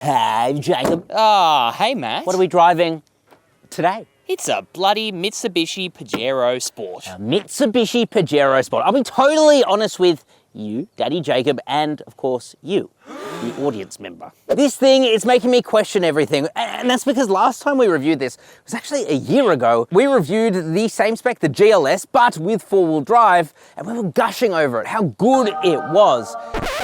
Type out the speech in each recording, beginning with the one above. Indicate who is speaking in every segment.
Speaker 1: Hey, Jacob.
Speaker 2: Ah, hey, Matt.
Speaker 1: What are we driving today?
Speaker 2: It's a bloody Mitsubishi Pajero Sport.
Speaker 1: A Mitsubishi Pajero Sport. I'll be totally honest with you, Daddy Jacob, and of course you, the audience member. This thing is making me question everything, and that's because last time we reviewed this was actually a year ago. We reviewed the same spec, the GLS, but with four-wheel drive, and we were gushing over it, how good it was.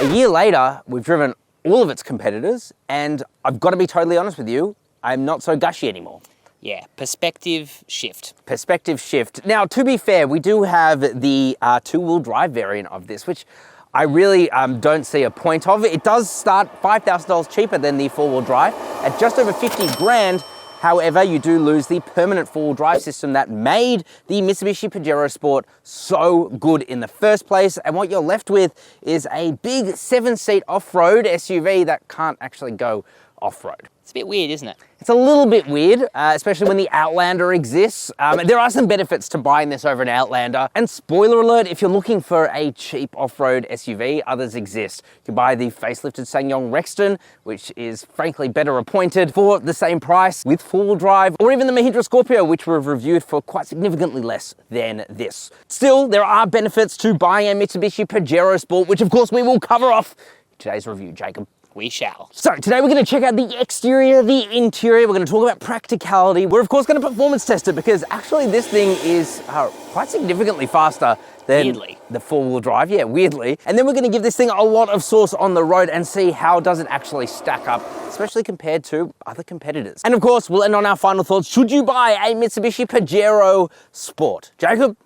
Speaker 1: A year later, we've driven all of its competitors, and I've got to be totally honest with you, I'm not so gushy anymore.
Speaker 2: Yeah, perspective shift.
Speaker 1: Perspective shift. Now, to be fair, we do have the two-wheel drive variant of this, which I really don't see a point of. It does start $5,000 cheaper than the four-wheel drive at just over 50 grand. However, you do lose the permanent four-wheel drive system that made the Mitsubishi Pajero Sport so good in the first place. And what you're left with is a big 7-seat off-road SUV that can't actually go off-road.
Speaker 2: It's a bit weird, isn't it?
Speaker 1: It's a little bit weird, especially when the Outlander exists. There are some benefits to buying this over an Outlander. And spoiler alert, if you're looking for a cheap off-road SUV, others exist. You can buy the facelifted SsangYong Rexton, which is frankly better appointed for the same price with four-wheel drive, or even the Mahindra Scorpio, which we've reviewed for quite significantly less than this. Still, there are benefits to buying a Mitsubishi Pajero Sport, which of course we will cover off in today's review, Jacob.
Speaker 2: We shall.
Speaker 1: So today we're going to check out the exterior, the interior. We're going to talk about practicality. We're of course going to performance test it because actually this thing is quite significantly faster than the four-wheel drive. Yeah, weirdly. And then we're going to give this thing a lot of sauce on the road and see how does it actually stack up, especially compared to other competitors. And of course, we'll end on our final thoughts. Should you buy a Mitsubishi Pajero Sport? Jacob?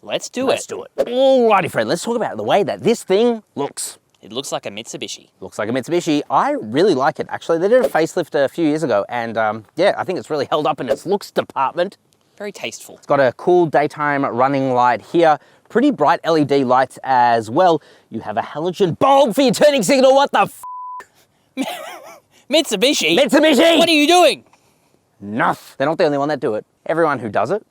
Speaker 2: Let's do it.
Speaker 1: Let's do it. Alrighty, friend. Let's talk about the way that this thing looks.
Speaker 2: It looks like a Mitsubishi.
Speaker 1: Looks like a Mitsubishi. I really like it, actually. They did a facelift a few years ago, and yeah, I think it's really held up in its looks department.
Speaker 2: Very tasteful.
Speaker 1: It's got a cool daytime running light here. Pretty bright LED lights as well. You have a halogen bulb for your turning signal. What the f***?
Speaker 2: Mitsubishi?
Speaker 1: Mitsubishi!
Speaker 2: What are you doing?
Speaker 1: Nothing. They're not the only one that do it. Everyone who does it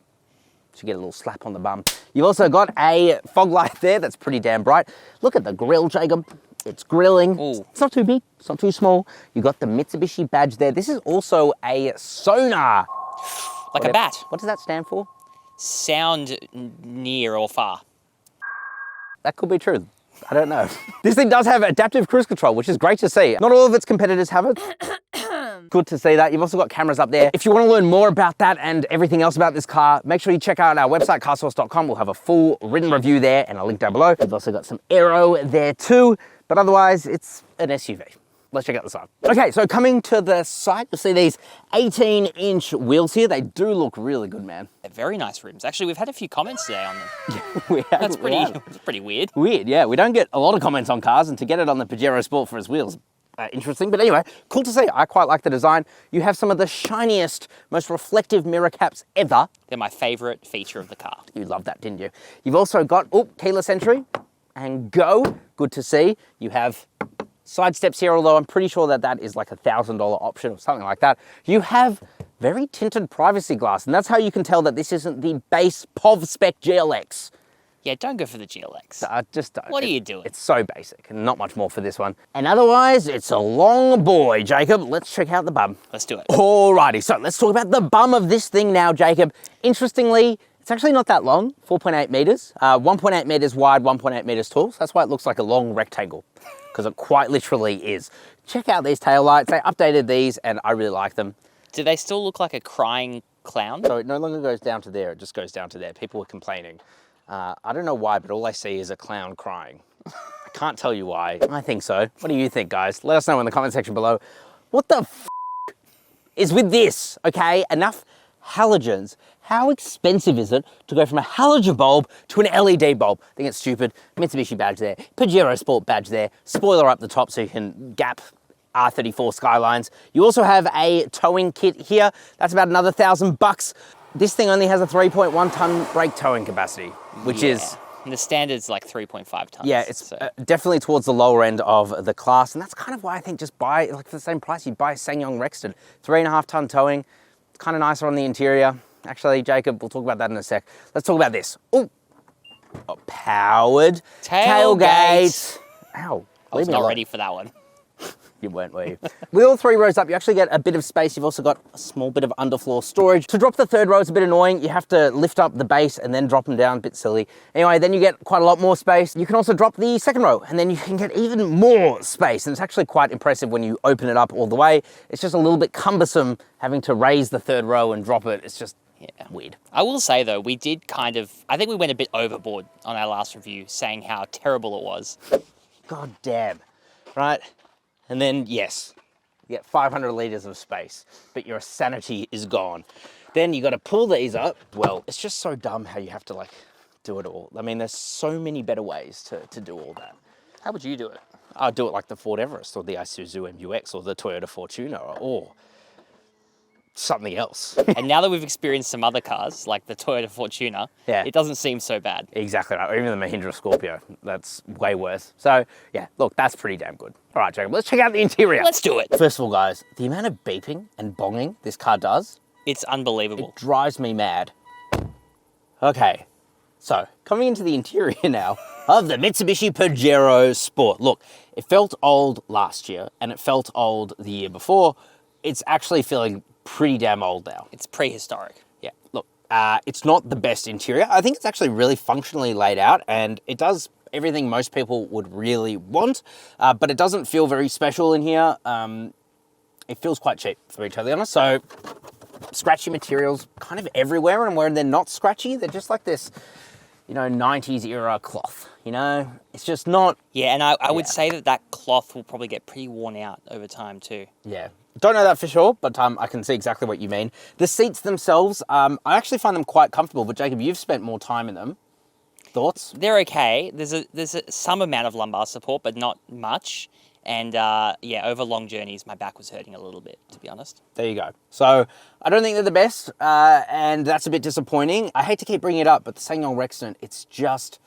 Speaker 1: should get a little slap on the bum. You've also got a fog light there that's pretty damn bright. Look at the grille, Jacob. It's grilling.
Speaker 2: Ooh.
Speaker 1: It's not too big, it's not too small. You've got the Mitsubishi badge there. This is also a sonar.
Speaker 2: Like a bat.
Speaker 1: What does that stand for?
Speaker 2: Sound near or far.
Speaker 1: That could be true. I don't know. This thing does have adaptive cruise control, which is great to see. Not all of its competitors have it. Good to see that. You've also got cameras up there. If you want to learn more about that and everything else about this car, make sure you check out our website, CarSauce.com. We'll have a full written review there and a link down below. We've also got some aero there too, but otherwise it's an SUV. Let's check out the side. Okay, so coming to the side, you'll see these 18-inch wheels here. They do look really good, man.
Speaker 2: They're very nice rims. Actually, we've had a few comments today on them.
Speaker 1: Yeah,
Speaker 2: That's pretty weird.
Speaker 1: Weird, yeah. We don't get a lot of comments on cars, and to get it on the Pajero Sport for its wheels, interesting. But anyway, cool to see. I quite like the design. You have some of the shiniest, most reflective mirror caps ever.
Speaker 2: They're my favorite feature of the car.
Speaker 1: You loved that, didn't you? You've also got, keyless entry and go. Good to see. You have side steps here, although I'm pretty sure that that is like $1,000 option or something like that. You have very tinted privacy glass, and that's how you can tell that this isn't the base POV spec GLX.
Speaker 2: Yeah, don't go for the GLX.
Speaker 1: Just don't.
Speaker 2: What are you doing?
Speaker 1: It's so basic, and not much more for this one. And otherwise, it's a long boy, Jacob. Let's check out the bum.
Speaker 2: Let's do it.
Speaker 1: Alrighty, so let's talk about the bum of this thing now, Jacob. Interestingly, it's actually not that long, 4.8 meters, 1.8 meters wide, 1.8 meters tall. So that's why it looks like a long rectangle, because it quite literally is. Check out these taillights. They updated these, and I really like them.
Speaker 2: Do they still look like a crying clown?
Speaker 1: So it no longer goes down to there, it just goes down to there. People were complaining. I don't know why, but all I see is a clown crying. I can't tell you why. I think so. What do you think, guys? Let us know in the comment section below. What the f is with this, okay? Enough halogens. How expensive is it to go from a halogen bulb to an LED bulb? I think it's stupid. Mitsubishi badge there. Pajero Sport badge there. Spoiler up the top so you can gap R34 Skylines. You also have a towing kit here. That's about another $1,000. This thing only has a 3.1 ton brake towing capacity, which is...
Speaker 2: And the standard's like 3.5 tons.
Speaker 1: Yeah, it's definitely towards the lower end of the class. And that's kind of why I think just buy, like for the same price, you buy a SsangYong Rexton. 3.5 ton towing. It's kind of nicer on the interior. Actually, Jacob, we'll talk about that in a sec. Let's talk about this. Ooh, a powered tailgate. Ow.
Speaker 2: I was not ready for that one.
Speaker 1: You weren't, were you? With all 3 rows up, you actually get a bit of space. You've also got a small bit of underfloor storage. To drop the 3rd row is a bit annoying. You have to lift up the base and then drop them down, a bit silly. Anyway, then you get quite a lot more space. You can also drop the 2nd row and then you can get even more space. And it's actually quite impressive when you open it up all the way. It's just a little bit cumbersome having to raise the 3rd row and drop it. It's just weird.
Speaker 2: I will say though, we did I think we went a bit overboard on our last review saying how terrible it was.
Speaker 1: God damn, right? And then, yes, you get 500 litres of space, but your sanity is gone. Then you got to pull these up. Well, it's just so dumb how you have to like do it all. I mean, there's so many better ways to do all that.
Speaker 2: How would you do it?
Speaker 1: I'd do it like the Ford Everest or the Isuzu MU-X or the Toyota Fortuner or something else.
Speaker 2: And now that we've experienced some other cars, like the Toyota Fortuner, it doesn't seem so bad.
Speaker 1: Exactly right. Or even the Mahindra Scorpio, that's way worse. So yeah, look, that's pretty damn good. All right, Jacob, let's check out the interior.
Speaker 2: Let's do it.
Speaker 1: First of all, guys, the amount of beeping and bonging this car does,
Speaker 2: it's unbelievable.
Speaker 1: It drives me mad. Okay, so coming into the interior now of the Mitsubishi Pajero Sport. Look, it felt old last year and it felt old the year before. It's actually feeling pretty damn old now.
Speaker 2: It's prehistoric.
Speaker 1: Yeah, look, it's not the best interior. I think it's actually really functionally laid out and it does everything most people would really want, but it doesn't feel very special in here. It feels quite cheap, to be totally honest. So, scratchy materials kind of everywhere, and where they're not scratchy, they're just like this, you know, 90s era cloth, you know? It's just not...
Speaker 2: Yeah, and I would say that cloth will probably get pretty worn out over time too.
Speaker 1: Yeah. Don't know that for sure, but I can see exactly what you mean. The seats themselves, I actually find them quite comfortable, but Jacob, you've spent more time in them. Thoughts? They're
Speaker 2: okay. There's some amount of lumbar support, but not much. And yeah, over long journeys, my back was hurting a little bit, to be honest.
Speaker 1: There you go. So I don't think they're the best, and that's a bit disappointing. I hate to keep bringing it up, but the SsangYong Rexton, it's just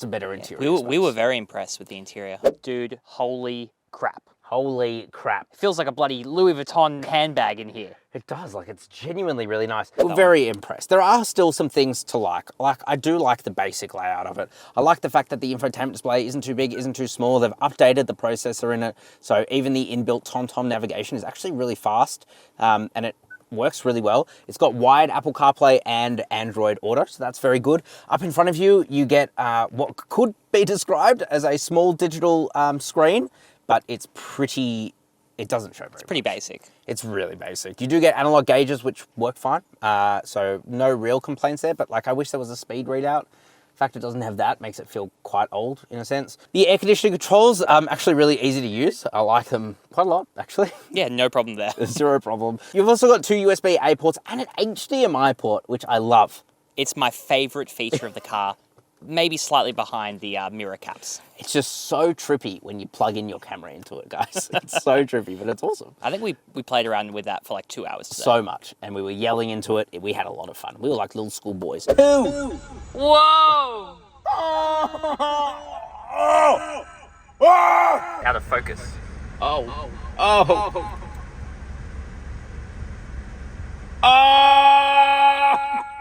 Speaker 1: a better interior.
Speaker 2: We were very impressed with the interior. Dude, holy crap.
Speaker 1: Holy crap.
Speaker 2: It feels like a bloody Louis Vuitton handbag in here.
Speaker 1: It does, like it's genuinely really nice. We're very impressed. There are still some things to like. I do like the basic layout of it. I like the fact that the infotainment display isn't too big, isn't too small. They've updated the processor in it. So even the inbuilt TomTom navigation is actually really fast and it works really well. It's got wired Apple CarPlay and Android Auto, so that's very good. Up in front of you, you get what could be described as a small digital screen, but it's pretty, it doesn't show very much.
Speaker 2: It's pretty basic.
Speaker 1: It's really basic. You do get analog gauges, which work fine. So no real complaints there, but like I wish there was a speed readout. The fact it doesn't have that makes it feel quite old in a sense. The air conditioning controls, actually really easy to use. I like them quite a lot, actually.
Speaker 2: Yeah, no problem there.
Speaker 1: Zero problem. You've also got 2 USB-A ports and an HDMI port, which I love.
Speaker 2: It's my favorite feature of the car. Maybe slightly behind the mirror caps.
Speaker 1: It's just so trippy when you plug in your camera into it, guys. It's so trippy, but it's awesome.
Speaker 2: I think we played around with that for like 2 hours today.
Speaker 1: So much, and we were yelling into it. We had a lot of fun. We were like little schoolboys. Whoa!
Speaker 2: Out of focus.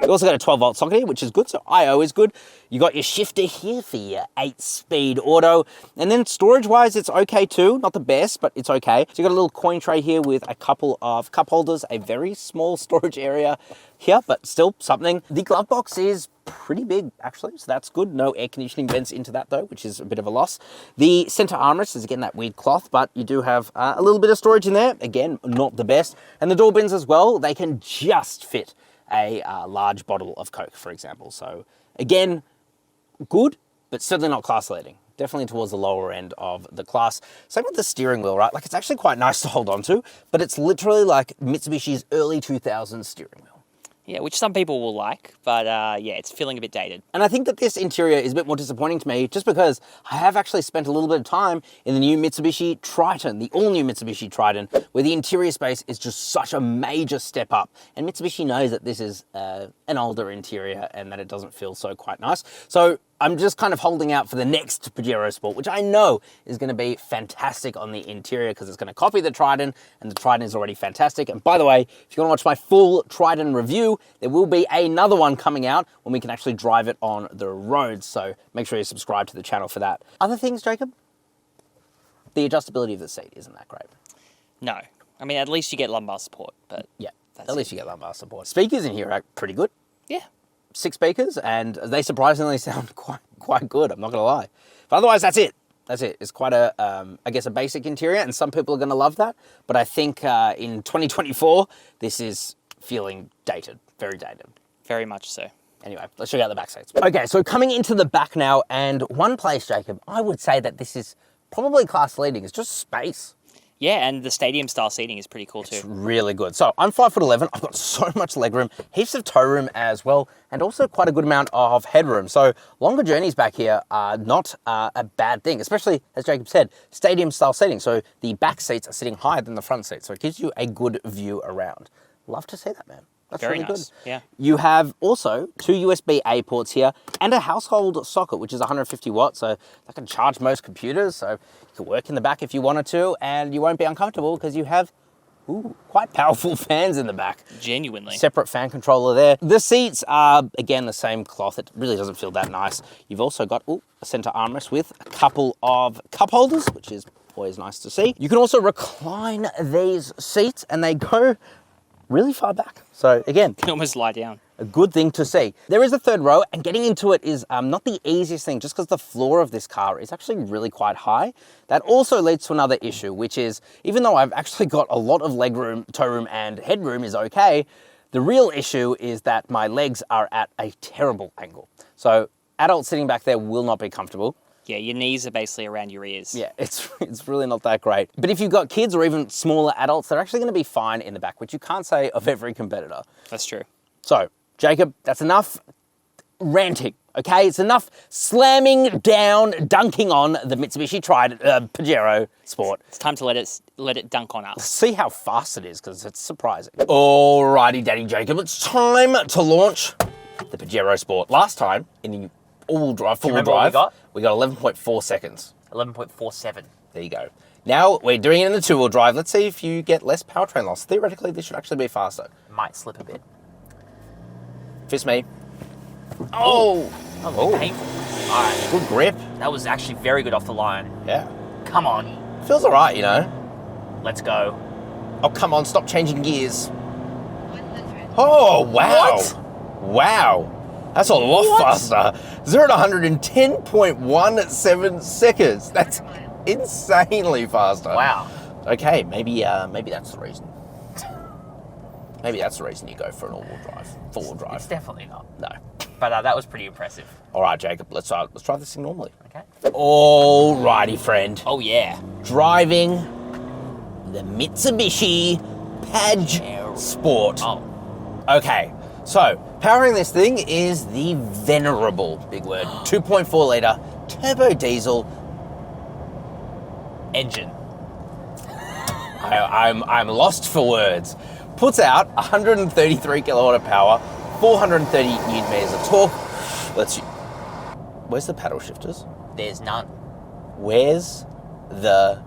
Speaker 1: You also got a 12-volt socket here, which is good, so I/O is good. You got your shifter here for your 8-speed auto. And then storage-wise, it's okay too. Not the best, but it's okay. So you got a little coin tray here with a couple of cup holders, a very small storage area here, but still something. The glove box is pretty big, actually, so that's good. No air conditioning vents into that, though, which is a bit of a loss. The center armrest is, again, that weird cloth, but you do have a little bit of storage in there. Again, not the best. And the door bins as well, they can just fit a large bottle of Coke, for example. So again, good, but certainly not class leading. Definitely towards the lower end of the class. Same with the steering wheel, right? Like it's actually quite nice to hold on to, but it's literally like Mitsubishi's early 2000s steering wheel.
Speaker 2: Yeah, which some people will like, but yeah, it's feeling a bit dated.
Speaker 1: And I think that this interior is a bit more disappointing to me just because I have actually spent a little bit of time in the new Mitsubishi Triton, the all-new Mitsubishi Triton, where the interior space is just such a major step up. And Mitsubishi knows that this is an older interior and that it doesn't feel so quite nice. So I'm just kind of holding out for the next Pajero Sport, which I know is going to be fantastic on the interior because it's going to copy the Triton, and the Triton is already fantastic. And by the way, if you want to watch my full Triton review, there will be another one coming out when we can actually drive it on the roads. So make sure you subscribe to the channel for that. Other things, Jacob? The adjustability of the seat isn't that great.
Speaker 2: No. I mean, at least you get lumbar support, but
Speaker 1: Yeah,
Speaker 2: that's
Speaker 1: at least you get lumbar support. Speakers in here are pretty good.
Speaker 2: yeah.
Speaker 1: 6 speakers, and they surprisingly sound quite good, I'm not going to lie. But otherwise, that's it. That's it. It's quite a, I guess, a basic interior, and some people are going to love that. But I think in 2024, this is feeling dated, very dated.
Speaker 2: Very much so.
Speaker 1: Anyway, let's check out the back seats. Okay, so coming into the back now, and one place, Jacob, I would say that this is probably class leading. It's just space.
Speaker 2: Yeah, and the stadium style seating is pretty cool
Speaker 1: It's
Speaker 2: too.
Speaker 1: really good. So I'm 5'11". I've got so much leg room, heaps of toe room as well, and also quite a good amount of headroom. So longer journeys back here are not a bad thing, especially, as Jacob said, stadium style seating. So the back seats are sitting higher than the front seats. So it gives you a good view around. Love to see that, man. That's
Speaker 2: Very
Speaker 1: really
Speaker 2: nice.
Speaker 1: good.
Speaker 2: Yeah.
Speaker 1: You have also 2 USB-A ports here and a household socket, which is 150 watts. So that can charge most computers. So you can work in the back if you wanted to, and you won't be uncomfortable because you have quite powerful fans in the back.
Speaker 2: Genuinely.
Speaker 1: Separate fan controller there. The seats are, again, the same cloth. It really doesn't feel that nice. You've also got a center armrest with a couple of cup holders, which is always nice to see. You can also recline these seats, and they go really far back. So again,
Speaker 2: You can almost lie down.
Speaker 1: a good thing to see. There is a third row, and getting into it is not the easiest thing, just because the floor of this car is actually really quite high. That also leads to another issue, which is, even though I've actually got a lot of leg room, toe room, and headroom is okay, the real issue is that my legs are at a terrible angle. So adults sitting back there will not be comfortable.
Speaker 2: Yeah, your knees are basically around your ears.
Speaker 1: Yeah, it's really not that great. But if you've got kids or even smaller adults, they're actually going to be fine in the back, which you can't say of every competitor.
Speaker 2: That's true.
Speaker 1: So, Jacob, that's enough ranting, okay? It's enough slamming down, dunking on the Mitsubishi Triton, Pajero Sport.
Speaker 2: It's time to let it dunk on us.
Speaker 1: See how fast it is, because it's surprising. Alrighty, Daddy Jacob, it's time to launch the Pajero Sport. Last time, in the all-wheel drive, four-wheel drive, we got 11.4 seconds.
Speaker 2: 11.47.
Speaker 1: There you go. Now we're doing it in the two-wheel drive. Let's see if you get less powertrain loss. Theoretically, this should actually be faster.
Speaker 2: Might slip a bit.
Speaker 1: Fist me. Oh!
Speaker 2: Oh, painful. All right.
Speaker 1: Good grip.
Speaker 2: That was actually very good off the line.
Speaker 1: Yeah.
Speaker 2: Come on.
Speaker 1: Feels all right, you know.
Speaker 2: Let's go.
Speaker 1: Oh, come on. Stop changing gears. Oh, wow.
Speaker 2: What?
Speaker 1: Wow. That's a lot faster. 0 to 100 in 10.17 seconds. That's insanely faster.
Speaker 2: Wow.
Speaker 1: Okay, maybe that's the reason. Maybe that's the reason you go for an all-wheel drive, four-wheel drive.
Speaker 2: It's definitely not.
Speaker 1: No.
Speaker 2: But that was pretty impressive.
Speaker 1: All right, Jacob, let's try this thing normally.
Speaker 2: Okay.
Speaker 1: Alrighty, friend.
Speaker 2: Oh, yeah.
Speaker 1: Driving the Mitsubishi Pajero Sport.
Speaker 2: Oh.
Speaker 1: Okay, so powering this thing is the venerable, big word, 2.4 litre turbo diesel
Speaker 2: Engine.
Speaker 1: I'm lost for words. Puts out 133 kilowatt of power, 430 newton meters of torque. Where's the paddle shifters?
Speaker 2: There's none.
Speaker 1: Where's the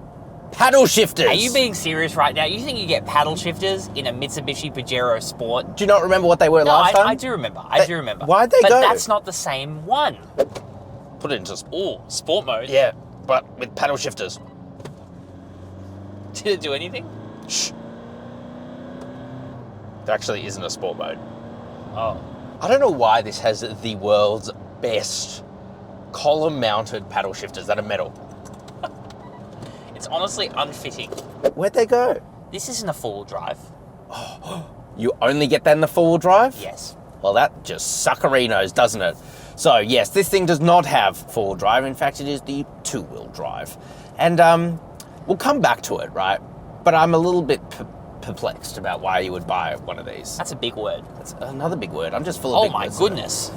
Speaker 1: paddle shifters?
Speaker 2: Are you being serious right now? You think you get paddle shifters in a Mitsubishi Pajero Sport?
Speaker 1: Do you not remember what they were last time?
Speaker 2: I do remember. I do remember.
Speaker 1: Why'd they go?
Speaker 2: But that's not the same one.
Speaker 1: Put it into
Speaker 2: Sport mode?
Speaker 1: Yeah, but with paddle shifters.
Speaker 2: Did it do anything?
Speaker 1: Shh. There actually isn't a sport mode.
Speaker 2: Oh.
Speaker 1: I don't know why this has the world's best column-mounted paddle shifters that are metal.
Speaker 2: It's honestly unfitting.
Speaker 1: Where'd they go?
Speaker 2: This isn't a four-wheel drive.
Speaker 1: You only get that in the four-wheel drive?
Speaker 2: Yes.
Speaker 1: Well, that just suckerinos, doesn't it? So, yes, this thing does not have four-wheel drive. In fact, it is the two-wheel drive. And, we'll come back to it, right? But I'm a little bit perplexed about why you would buy one of these.
Speaker 2: That's a big word.
Speaker 1: That's another big word. I'm just full of big words.
Speaker 2: Oh, my goodness.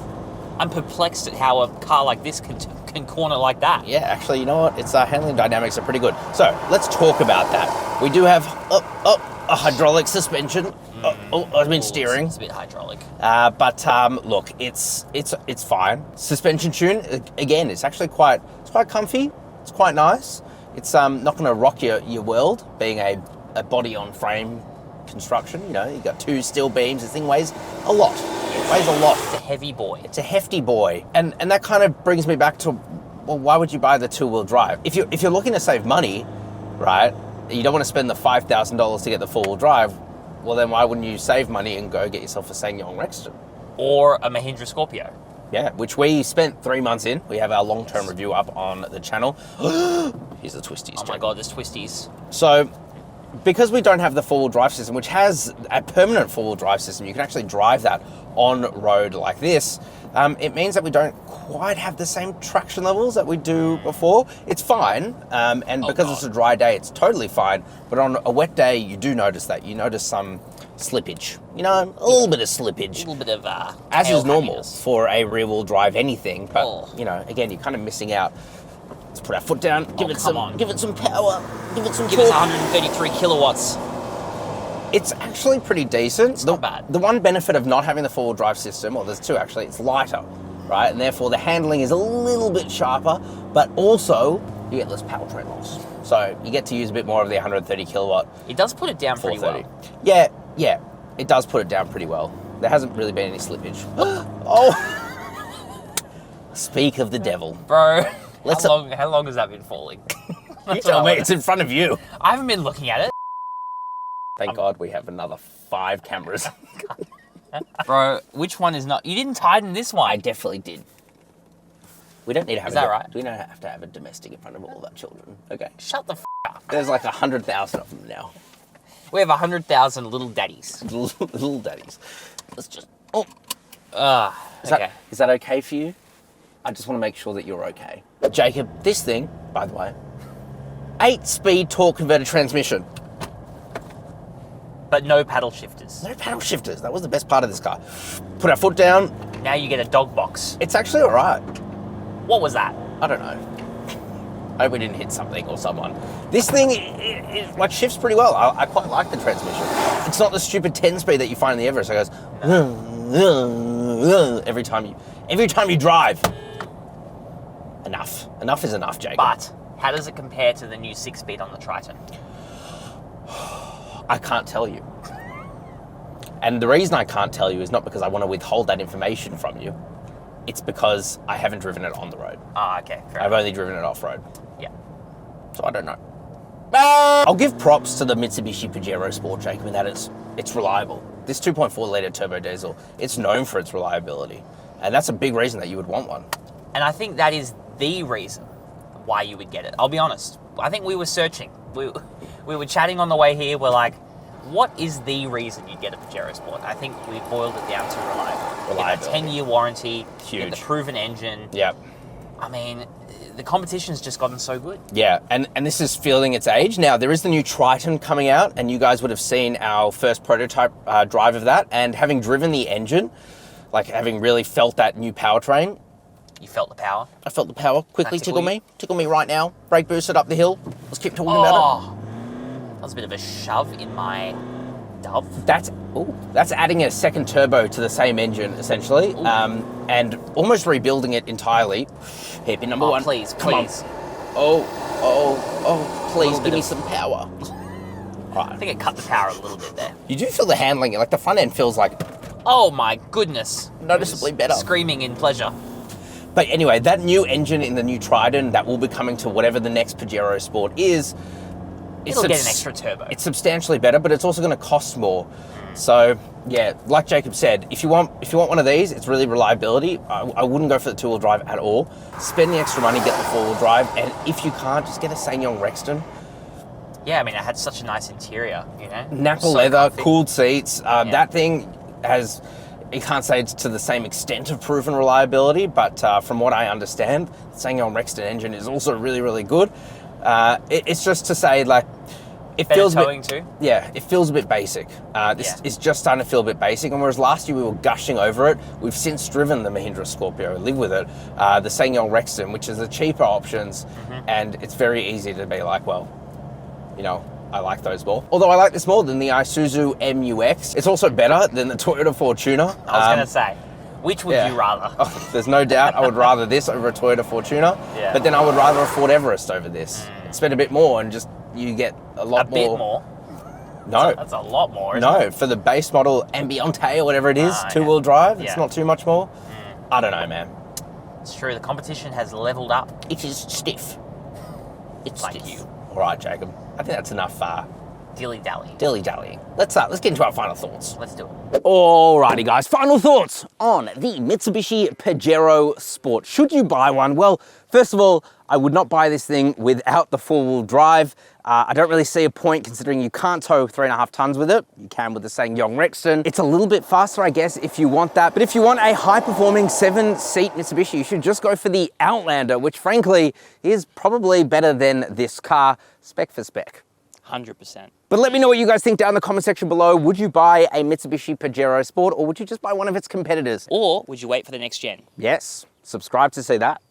Speaker 2: I'm perplexed at how a car like this can corner like that.
Speaker 1: Yeah, actually, you know what? Its handling dynamics are pretty good. So, let's talk about that. We do have a hydraulic suspension. Steering.
Speaker 2: It's a bit hydraulic.
Speaker 1: But look, it's fine. Suspension tune, again, it's actually quite comfy. It's quite nice. It's not going to rock your world, being a body on frame construction. You know, you got two steel beams. This thing weighs a lot. It weighs a lot.
Speaker 2: It's a heavy boy.
Speaker 1: It's a hefty boy, and that kind of brings me back to, well, why would you buy the two-wheel drive? If you're looking to save money, right? You don't want to spend the $5,000 to get the four-wheel drive. Well, then why wouldn't you save money and go get yourself a SsangYong Rexton?
Speaker 2: Or a Mahindra Scorpio.
Speaker 1: Yeah, which we spent 3 months in. We have our long-term review up on the channel. Here's the twisties.
Speaker 2: Oh my God, there's twisties.
Speaker 1: So, because we don't have the four-wheel drive system, which has a permanent four-wheel drive system, you can actually drive that on road like this. It means that we don't quite have the same traction levels that we do before. It's fine, and because it's a dry day, it's totally fine. But on a wet day, you do notice that. You notice some slippage. You know, a little bit of slippage.
Speaker 2: A little bit of
Speaker 1: as is normal
Speaker 2: happiness.
Speaker 1: for a rear-wheel drive anything. But you know, again, you're kind of missing out. Let's put our foot down. Give it some power. Give it some
Speaker 2: Give us 133 kilowatts.
Speaker 1: It's actually pretty decent.
Speaker 2: It's not bad.
Speaker 1: The one benefit of not having the four-wheel drive system, well, there's two actually, it's lighter, right? And therefore the handling is a little bit sharper, but also you get less powertrain loss. So you get to use a bit more of the 130 kilowatt.
Speaker 2: It does put it down pretty well.
Speaker 1: Yeah, it does put it down pretty well. There hasn't really been any slippage. Oh! Speak of the devil.
Speaker 2: Bro, how long has that been falling?
Speaker 1: You tell me, it's in front of you.
Speaker 2: I haven't been looking at it.
Speaker 1: Thank God we have another 5 cameras.
Speaker 2: Bro, which one is not? You didn't tighten this one.
Speaker 1: I definitely did. We don't need to have.
Speaker 2: Is that right?
Speaker 1: We don't have to have a domestic in front of all of our children. Okay.
Speaker 2: Shut the up.
Speaker 1: There's like 100,000 of them now.
Speaker 2: We have 100,000 little daddies.
Speaker 1: Little daddies. Let's just. Oh.
Speaker 2: Okay.
Speaker 1: Is that okay for you? I just want to make sure that you're okay. Jacob, this thing, by the way, 8-speed torque converter transmission.
Speaker 2: But no paddle shifters.
Speaker 1: No paddle shifters. That was the best part of this car. Put our foot down.
Speaker 2: Now you get a dog box.
Speaker 1: It's actually all right.
Speaker 2: What was that?
Speaker 1: I don't know. I hope we didn't hit something or someone. This thing, it like shifts pretty well. I quite like the transmission. It's not the stupid 10-speed that you find in the Everest. It goes every time you drive. Enough is enough, Jacob.
Speaker 2: But how does it compare to the new 6-speed on the Triton?
Speaker 1: I can't tell you. And the reason I can't tell you is not because I want to withhold that information from you. It's because I haven't driven it on the road.
Speaker 2: Ah, okay.
Speaker 1: I've only driven it off-road.
Speaker 2: Yeah.
Speaker 1: So I don't know. I'll give props to the Mitsubishi Pajero Sport, Jacob, in that it's reliable. This 2.4 litre turbo diesel, it's known for its reliability. And that's a big reason that you would want one.
Speaker 2: And I think that is the reason why you would get it. I'll be honest. I think we were searching. We were chatting on the way here. We're like, what is the reason you get a Pajero Sport? I think we boiled it down to reliability. 10-year warranty.
Speaker 1: Huge.
Speaker 2: You get the proven engine.
Speaker 1: Yep.
Speaker 2: I mean, the competition's just gotten so good.
Speaker 1: Yeah, and this is feeling its age. Now, there is the new Triton coming out, and you guys would have seen our first prototype drive of that. And having driven the engine, like having really felt that new powertrain.
Speaker 2: You felt the power?
Speaker 1: I felt the power. Quickly tickle me. Tickle me right now. Brake boosted up the hill. Let's keep talking about it.
Speaker 2: That was a bit of a shove in my dove.
Speaker 1: That's adding a second turbo to the same engine, essentially, and almost rebuilding it entirely. Hairpin number one.
Speaker 2: Please.
Speaker 1: Please, give me some power. Right.
Speaker 2: I think it cut the power a little bit there.
Speaker 1: You do feel the handling, like the front end feels like...
Speaker 2: Oh my goodness.
Speaker 1: Noticeably better.
Speaker 2: Screaming in pleasure.
Speaker 1: But anyway, that new engine in the new Triton that will be coming to whatever the next Pajero Sport is...
Speaker 2: It'll get an extra turbo.
Speaker 1: It's substantially better, but it's also going to cost more. So, yeah, like Jacob said, if you want one of these, it's really reliability. I wouldn't go for the 2-wheel drive at all. Spend the extra money, get the 4-wheel drive, and if you can't, just get a SsangYong Rexton.
Speaker 2: Yeah, I mean, it had such a nice interior, you know?
Speaker 1: Nappa leather, comfy. Cooled seats. That thing has... You can't say it's to the same extent of proven reliability, but from what I understand, the SsangYong Rexton engine is also really, really good. It's just to say, like, it
Speaker 2: better
Speaker 1: feels
Speaker 2: towing too.
Speaker 1: Yeah, it feels a bit basic. This is just starting to feel a bit basic. And whereas last year we were gushing over it, we've since driven the Mahindra Scorpio, live with it, the SsangYong Rexton, which is the cheaper options, and it's very easy to be like, well, you know, I like those more. Although I like this more than the Isuzu MU-X. It's also better than the Toyota Fortuner.
Speaker 2: I was going to say, which would you rather?
Speaker 1: Oh, there's no doubt I would rather this over a Toyota Fortuner, but then I would rather a Ford Everest over this. Spend a bit more and just you get a lot more.
Speaker 2: A bit more?
Speaker 1: No.
Speaker 2: That's a lot more, isn't it?
Speaker 1: For the base model Ambiente or whatever it is, 2-wheel drive, it's not too much more. I don't know, man.
Speaker 2: It's true, the competition has leveled up.
Speaker 1: It is stiff. It's
Speaker 2: like
Speaker 1: stiff.
Speaker 2: you.
Speaker 1: All right, Jacob. I think that's enough
Speaker 2: Dilly-dally.
Speaker 1: dilly-dallying. Let's get into our final thoughts.
Speaker 2: Let's do it.
Speaker 1: Alrighty, guys. Final thoughts on the Mitsubishi Pajero Sport. Should you buy one? Well, first of all, I would not buy this thing without the four-wheel drive. I don't really see a point considering you can't tow 3.5 tons with it. You can with the SsangYong Rexton. It's a little bit faster, I guess, if you want that. But if you want a high-performing 7-seat Mitsubishi, you should just go for the Outlander, which frankly is probably better than this car, spec for spec.
Speaker 2: 100%.
Speaker 1: But let me know what you guys think down in the comment section below. Would you buy a Mitsubishi Pajero Sport or would you just buy one of its competitors?
Speaker 2: Or would you wait for the next gen?
Speaker 1: Yes, subscribe to see that.